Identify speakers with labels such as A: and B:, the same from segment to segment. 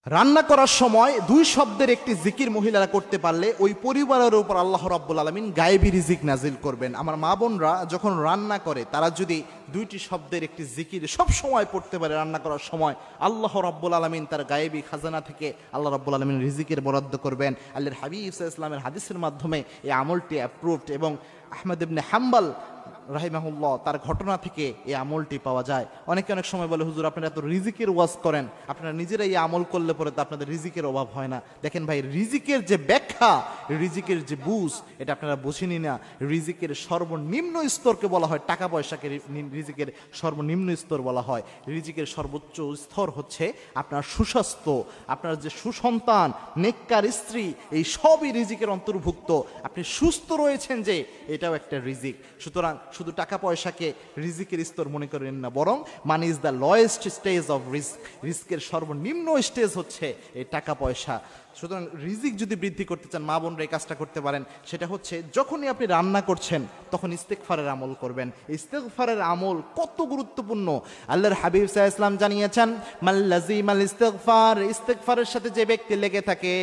A: রান্না করার সময় দুই শব্দের একটি জিকির মহিলারা করতে পারলে ওই পরিবারের উপর আল্লাহ রাব্বুল আলামিন গায়েবী রিজিক নাজিল করবেন। আমার মা বোনরা যখন রান্না করে তারা যদি দুইটি শব্দের একটি জিকির সব সময় পড়তে পারে রান্না করার সময়, আল্লাহ রাব্বুল আলামিন তার গায়েবী খাজানা থেকে আল্লাহ রাব্বুল আলামিন রিজিকের বরাদ্দ করবেন। আল্লাহর হাবিব সাল্লাল্লাহু আলাইহি ওয়াসাল্লামের হাদিসের মাধ্যমে এই আমলটি অ্যাপ্রুভড এবং আহমদ ইবনে হাম্বল রাহিমাহুল্লাহ তার ঘটনা থেকে এই আমলটি পাওয়া যায়। অনেকে অনেক সময় বলে, হুজুর আপনারা এত রিজিকের ওয়াজ করেন, আপনারা নিজেরাই এই আমল করলে পরে তো আপনাদের রিজিকের অভাব হয় না। দেখেন ভাই, রিজিকের যে ব্যাখ্যা, রিজিকের যে বুঝ, এটা আপনারা বুঝেনি না। রিজিকের সর্বনিম্ন স্তরকে বলা হয় টাকা পয়সাকে রিজিকের সর্বনিম্ন স্তর বলা হয়। রিজিকের সর্বোচ্চ স্তর হচ্ছে আপনার সুস্বাস্থ্য, আপনার যে সুসন্তান, নেককার স্ত্রী, এই সবই রিজিকের অন্তর্ভুক্ত। আপনি সুস্থ রয়েছেন যে, এটাও একটা রিজিক। সুতরাং শুধু টাকা পয়সাকে রিজিকের স্তর মনে করেন না, বরং money is the lowest stage of risk. রিস্কের সর্বনিম্ন স্টেজ হচ্ছে এই টাকা পয়সা। সুতরাং রিজিক যদি বৃদ্ধি করতে চান, মা বোনরা এই কাজটা করতে পারেন। সেটা হচ্ছে যখনই আপনি রান্না করছেন তখন ইস্তেগফারের আমল করবেন। ইস্তেগফারের আমল কত গুরুত্বপূর্ণ আল্লাহর হাবিব সাল্লাল্লাহু আলাইহি ওয়াসাল্লাম জানিয়েছেন, মাল্লাজিমাল ইস্তেগফার, ইস্তেগফারের সাথে যে ব্যক্তি লেগে থাকে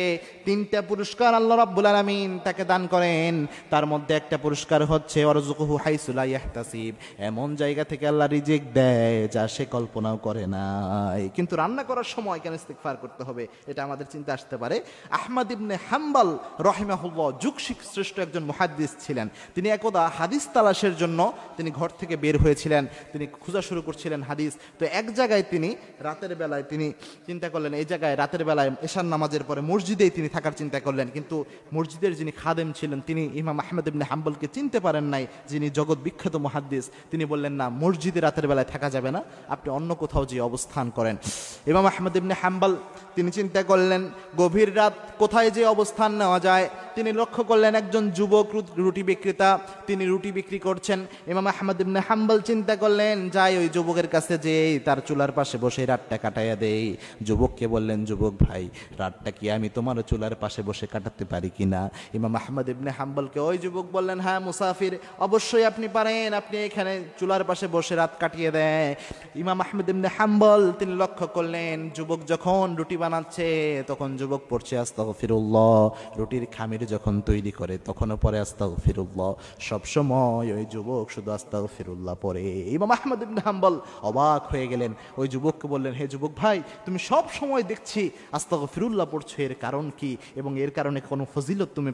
A: তিনটা পুরস্কার আল্লাহ রাব্বুল আলামিন তাকে দান করেন। তার মধ্যে একটা পুরস্কার হচ্ছে ওয়ারযুকুহু হাইসু লা ইয়াহতাসিব, এমন জায়গা থেকে আল্লাহ রিজিক দেয় যা সে কল্পনাও করে নাই। কিন্তু রান্না করার সময় কেন ইস্তেগফার করতে হবে, এটা আমাদের চিন্তা আসতে পারে। আহমদ ইবনে হাম্বল রাহিমাহুল্লাহ যুগ শ্রেষ্ঠ একজন মুহাদ্দিস ছিলেন। তিনি একদা হাদিস তালাশের জন্য তিনি ঘর থেকে বের হয়েছিলেন, তিনি খোঁজা শুরু করছিলেন হাদিস। তো এক জায়গায় তিনি রাতের বেলায় তিনি চিন্তা করলেন, এই জায়গায় রাতের বেলায় এশার নামাজের পরে মসজিদেই তিনি থাকার চিন্তা করলেন। কিন্তু মসজিদের যিনি খাদেম ছিলেন তিনি ইমাম আহমদ ইবনে হাম্বলকে চিনতে পারেন নাই, যিনি জগৎ বিখ্যাত মুহাদ্দিস। তিনি বললেন, না, মসজিদে রাতের বেলায় থাকা যাবে না, আপনি অন্য কোথাও যে অবস্থান করেন। ইমাম আহমদ ইবনে হাম্বল তিনি চিন্তা করলেন গভীর রাত কোথায় যে অবস্থান নেওয়া যায়। তিনি লক্ষ্য করলেন একজন যুবক রুটি বিক্রেতা, তিনি রুটি বিক্রি করছেন। ইমাম আহমদ ইবনে হাম্বল চিন্তা করলেন, যাই ওই যুবকের কাছে যেই তার চুলার পাশে বসে রাতটা কাটাইয়া দেই। যুবককে বললেন, যুবক ভাই, রাতটা কি আমি তোমার চুলার পাশে বসে কাটাতে পারি কিনা? ইমাম আহমদ ইবনে হাম্বলকে ওই যুবক বললেন, হ্যাঁ মুসাফির, অবশ্যই আপনি পারেন, আপনি এখানে চুলার পাশে বসে রাত কাটিয়ে দেয়। ইমাম আহমদ ইবনে হাম্বল তিনি লক্ষ্য করলেন যুবক যখন রুটি বানাচ্ছে তখন যুবক পড়ছে আস্তাগফিরুল্লাহ, রুটির খামির যখন তৈরি করে তখনও পরে আস্তাগফিরুল্লাহ। সবসময় ওই যুবক শুধু আস্তাগফিরুল্লাহ পড়ে। ইমাম আহমদ ইবনে হাম্বল অবাক হয়ে গেলেন। ওই যুবককে বললেন, হে যুবক ভাই, তুমি সব সময় দেখছি আস্তাগফিরুল্লাহ পড়ছো, এর কারণ কি এবং এর কারণে কোনো ফজিলত তুমি